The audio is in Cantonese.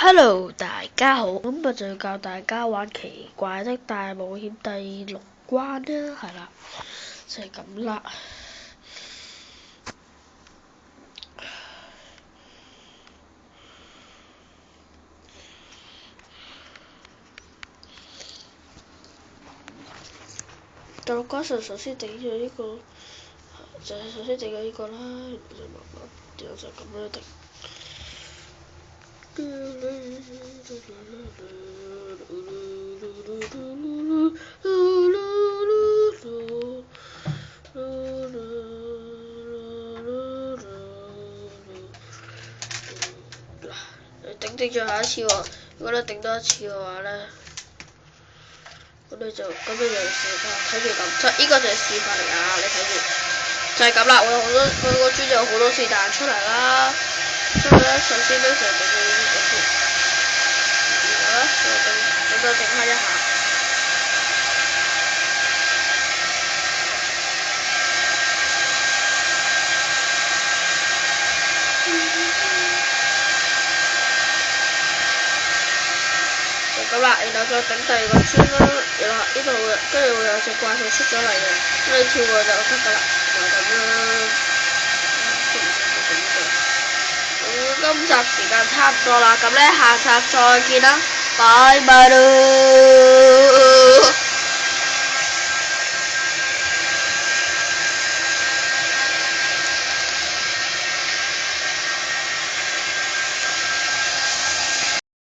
Hello，大家好，咁就要教大家玩奇怪的大冒險第6關啦，係啦，就係咁啦。第6關首先整咗呢個，就係首先整咗呢個啦，就慢慢，然後就咁樣定。頂最後一次喎，如果你頂多一次嘅話咧，咁你就試下睇住咁，就呢個就係示範嚟啊！你睇住，就係咁啦。我有好多佢個磚就有好多次彈出嚟啦。所以咧，首先咧就整咗呢個先，然後咧就整翻一下。咁啦，然後再整第二個磚啦，然後呢度跟住會有隻怪獸出咗嚟嘅，咁你跳過就得㗎啦，就係咁啦。咁今集時間差唔多啦，咁咧下集再見啦，拜拜咯。